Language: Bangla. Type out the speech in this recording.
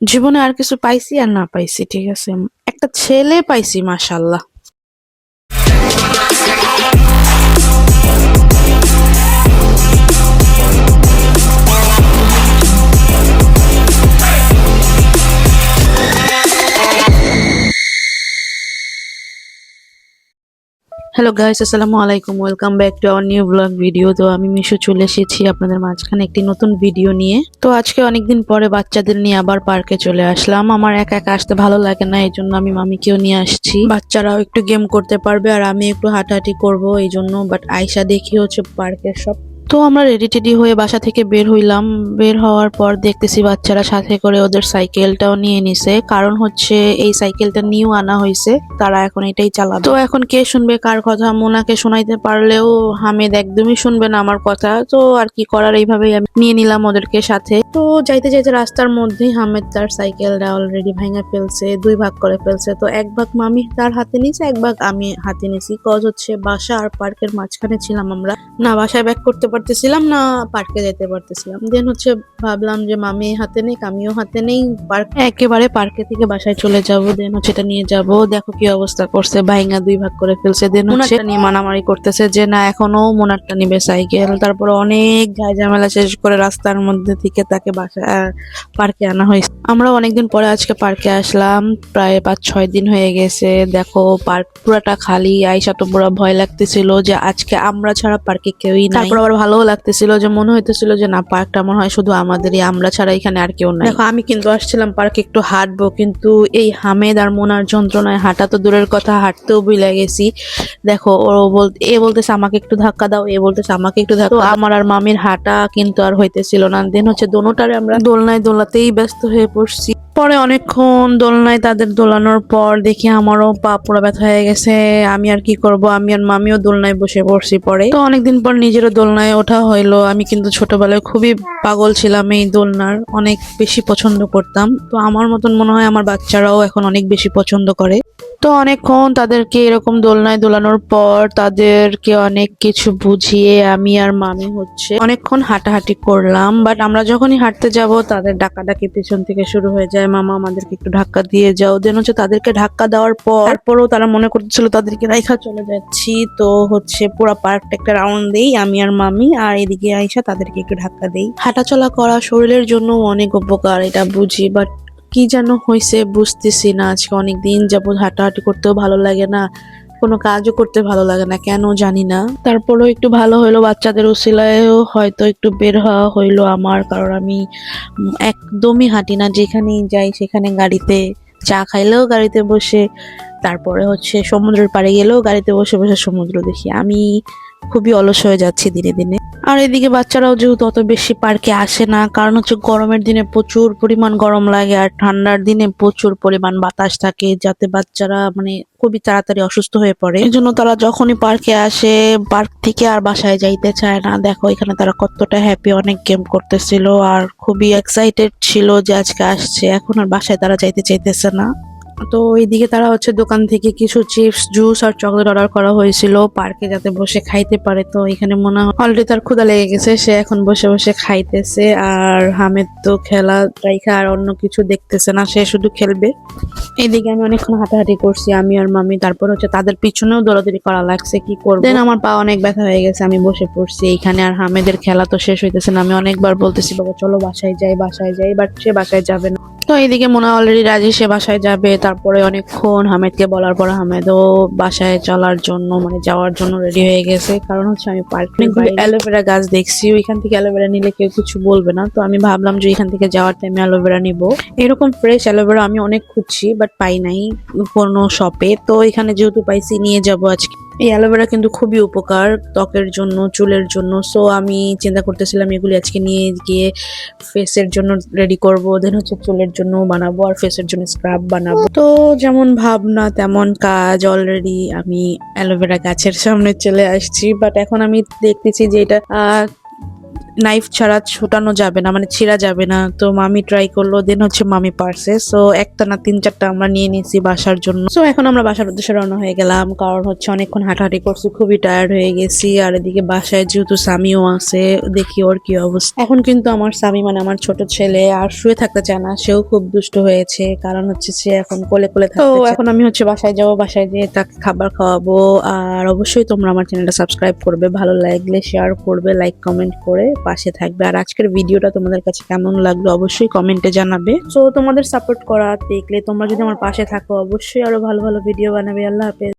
জীবনে আর কিছু পাইছি আর না পাইছি, ঠিক আছে, একটা ছেলে পাইছি মাশাআল্লাহ। হ্যালো গাইস, আসসালামু আলাইকুম, welcome back to our new blog video. তো আমি মিশু চলে এসেছি আপনাদের মাঝখানে একটি নতুন ভিডিও নিয়ে। তো আজকে অনেকদিন পরে বাচ্চাদের নিয়ে আবার পার্কে চলে আসলাম। আমার একা একা আসতে ভালো লাগে না, এই জন্য আমি মামিকেও নিয়ে আসছি। বাচ্চারাও একটু গেম করতে পারবে আর আমি একটু হাঁটাহাঁটি করবো এই জন্য। বাট আয়শা দেখি হচ্ছে পার্কের সব। তো আমরা রেডি টেডি হয়ে বাসা থেকে বের হইলাম। বের হওয়ার পর দেখতেছি বাচ্চারা সাথে করে ওদের সাইকেলটাও নিয়ে নিছে, কারণ হচ্ছে এই সাইকেলটা নিউ আনা হয়েছে, তারা এখন এটাই চালাবে। তো এখন কে শুনবে কার কথা? মোনাকে শোনাইতে পারলেও হামিদ একদমই শুনবে না আমার কথা। তো আর কি করার, এইভাবেই আমি নিয়ে নিলাম ওদেরকে সাথে। তো যাইতে যাইতে রাস্তার মধ্যেই হামিদ তার সাইকেলটা অলরেডি ভেঙে ফেলছে, দুই ভাগ করে ফেলছে। তো এক ভাগ মামি তার হাতে নিছে, এক ভাগ আমি হাতে নিছি। কজ হচ্ছে বাসা আর পার্কের মাঝখানে ছিলাম আমরা, না বাসায় ব্যাক করতে পারতেছিলাম না পার্কে যেতে পারতেছিলাম। দেন হচ্ছে ভাবলাম যে মামি হাতে নেই আমিও হাতে নেই, পার্ক একেবারে পার্কে থেকে বাসায় চলে যাব। দেন হচ্ছে এটা নিয়ে যাব। দেখো কি অবস্থা করছে, ভাইঙ্গা দুই ভাগ করে ফেলছে। দেন হচ্ছে নিয়ে মারামারি করতেছে যে না এখনো মোনারটা নিবে সাইকেল। তারপর অনেক ঝামেলা শেষ করে রাস্তার মধ্যে থেকে তাকে বাসায় পার্কে আনা হয়েছে। আমরা অনেকদিন পরে আজকে পার্কে আসলাম, প্রায় 5-6 দিন হয়ে গেছে। দেখো পার্ক পুরাটা খালি। আয়শা তো পুরো ভয় লাগতেছিল যে আজকে আমরা ছাড়া পার্কে কেউই নাই। তারপর আবার ভালোও লাগতেছিল, যে মনে হইতেছিল যে না পার্কটা মনে হয় শুধু আমাদেরই, আমরা ছাড়া এখানে আর কেউ নাই। দেখো আমি কিন্তু আসছিলাম পার্কে একটু হাঁটবো, কিন্তু এই হামেদ আর মোনার যন্ত্রণায় হাঁটা তো দূরের কথা, হাঁটতেও ভুলে গেছি। দেখো এ বলতেছে আমাকে একটু ধাক্কা দাও, এ বলতেছে আমাকে একটু ধাক্কা দাও। আমার আর মামির হাঁটা কিন্তু আর হইতেছিল না। দেন হচ্ছে দোনোটারে আমরা দোলনায় দোলাতেই ব্যস্ত হয়ে পড়ছি। পরে অনেকক্ষণ দোলনায় তাদের দোলানোর পর দেখি আমারও পা পুরো ব্যথা হয়ে গেছে। আমি আর কি করব, আমি আর মামিও দোলনায় বসে পড়ছি। পরে তো অনেকদিন পর নিজেরও দোলনায় ওঠা হইলো। আমি কিন্তু ছোটবেলায় খুবই পাগল ছিলাম এই দোলনার, অনেক বেশি পছন্দ করতাম। তো আমার মতন মনে হয় আমার বাচ্চারাও এখন অনেক বেশি পছন্দ করে। তো অনেকক্ষণ তাদেরকে এরকম দোলনায় দোলানোর পর তাদেরকে অনেক কিছু বুঝিয়ে আমি আর মামি হচ্ছে অনেকক্ষণ হাঁটাহাঁটি করলাম। বাট আমরা যখনই হাঁটতে যাব তাদের ডাকাডাকি পিছন থেকে শুরু হয়ে যায়, মামা আমাদেরকে একটু ধাক্কা দিয়ে যাও। দেন হচ্ছে তাদেরকে ধাক্কা দেওয়ার পর তারপরেও তারা মনে করতেছিল তাদেরকে রাইখা চলে যাচ্ছি। তো হচ্ছে পুরো পার্কটা একটা রাউন্ড দেই আমি আর মামি, আর এদিকে আইসা তাদেরকে একটু ধাক্কা দেই। হাঁটাচলা করা শরীরের জন্য অনেক উপকার, এটা বুঝি। বাট কি যেন হয়েছে বুঝতেছি না, আজকে অনেকদিন যাবত হাঁটাহাঁটি করতেও ভালো লাগে না, কোনো কাজও করতে ভালো লাগে না, কেন জানি না। তারপরেও একটু ভালো হইলো, বাচ্চাদের উসিলায়ও হয়তো একটু বের হওয়া হইলো আমার, কারণ আমি একদমই হাঁটি না। যেখানেই যাই সেখানে গাড়িতে, চা খাইলেও গাড়িতে বসে, তারপরে হচ্ছে সমুদ্রের পাড়ে গেলেও গাড়িতে বসে বসে সমুদ্র দেখি। আমি খুবই অলস হয়ে যাচ্ছি দিনে দিনে। আর এদিকে বাচ্চারাও যেহেতু অত বেশি পার্কে আসে না, কারণ হচ্ছে গরমের দিনে প্রচুর পরিমাণ গরম লাগে আর ঠান্ডার দিনে প্রচুর পরিমাণ বাতাস থাকে, যাতে বাচ্চারা মানে খুবই তাড়াতাড়ি অসুস্থ হয়ে পড়ে। এই জন্য তারা যখনই পার্কে আসে পার্ক থেকে আর বাসায় যাইতে চায় না। দেখো এখানে তারা কতটা হ্যাপি, অনেক গেম করতেছিল আর খুবই এক্সাইটেড ছিল যে আজকে আসছে। এখন আর বাসায় তারা যাইতে চাইতেছে না। তো এইদিকে তারা হচ্ছে দোকান থেকে কিছু চিপস, জুস আর চকলেট অর্ডার করা হয়েছিল পার্কে যাতে বসে খাইতে পারে। তো এখানে মনে হয় অলরেডি তার ক্ষুধা লেগে গেছে, সে এখন বসে বসে খাইতেছে। আর হামেদ তো খেলা রাইখা আর অন্য কিছু দেখতেছে না, সে শুধু খেলবে। এইদিকে আমি অনেকক্ষণ হাঁটাহাঁটি করছি আমি আর মামি, তারপর হচ্ছে তাদের পিছনেও দৌড়াদৌড়ি করা লাগছে, কি করবো। দেন আমার পা অনেক ব্যথা হয়ে গেছে, আমি বসে পড়ছি এইখানে। আর হামেদের খেলা তো শেষ হইতেছে না, আমি অনেকবার বলতেছি বাবা চলো বাসায় যাই বাসায় যাই, বাট সে বাসায় যাবে না। তো এইদিকে মোনা অলরেডি রাজি, সে বাসায় যাবে। তারপরে অনেকক্ষণ হামেদকে বলার পর হামেদও বাসায় চলার জন্য মানে যাওয়ার জন্য রেডি হয়ে গেছে। কারণ হচ্ছে আমি পার্কে অ্যালোভেরা গাছ দেখছি, ওইখান থেকে অ্যালোভেরা নিলে কেউ কিছু বলবে না। তো আমি ভাবলাম যে এখান থেকে যাওয়ার টাইমে অ্যালোভেরা নিবো। এরকম ফ্রেশ অ্যালোভেরা আমি অনেক খুঁজছি বাট পাই নাই কোনো শপে। তো এখানে যেহেতু পাইছি নিয়ে যাবো আজকে। এই অ্যালোভেরা কিন্তু খুবই উপকার ত্বকের জন্য, চুলের জন্য। সো আমি চিন্তা করতেছিলাম এগুলি আজকে নিয়ে গিয়ে ফেসের জন্য রেডি করবো, দেন হচ্ছে চুলের জন্য বানাবো আর ফেসের জন্য স্ক্রাব বানাবো। তো যেমন ভাবনা তেমন কাজ, অলরেডি আমি অ্যালোভেরা গাছের সামনে চলে আসছি। বাট এখন আমি দেখতেছি যে এটা নাইফ ছাড়া ছোটানো যাবে না, মানে ছিঁড়া যাবে না। তো মামি ট্রাই করলো, দেন হচ্ছে মামি পারছে। সো একটা না 3-4টা আমরা নিয়ে নিয়েছি বাসার জন্য। সো এখন আমরা বাসার উদ্দেশ্যে রওনা হয়ে গেলাম, কারণ হচ্ছে অনেকক্ষণ হাঁটাহাঁটি করছি, খুবই টায়ার্ড হয়ে গেছি। আর এদিকে বাসায় যেহেতু সামিও আছে, দেখি ওর কি অবস্থা। এখন কিন্তু আমার সামি মানে আমার ছোট ছেলে আর শুয়ে থাকতে চায় না, সেও খুব দুষ্ট হয়েছে, কারণ হচ্ছে সে এখন কোলে কোলে থাকতে চায়। তো এখন আমি হচ্ছে বাসায় যাবো, বাসায় যেয়ে তাকে খাবার খাওয়াবো। আর অবশ্যই তোমরা আমার চ্যানেলটা সাবস্ক্রাইব করবে, ভালো লাগলে শেয়ার করবে, লাইক কমেন্ট করে পাশে থাকবে। আর আজকের ভিডিওটা তোমাদের কাছে কেমন লাগলো অবশ্যই কমেন্টে জানাবে। তো তোমাদের সাপোর্ট করা দেখলে, তোমরা যদি আমার পাশে থাকো, অবশ্যই আরো ভালো ভালো ভিডিও বানাবে। আল্লাহ হাফেজ।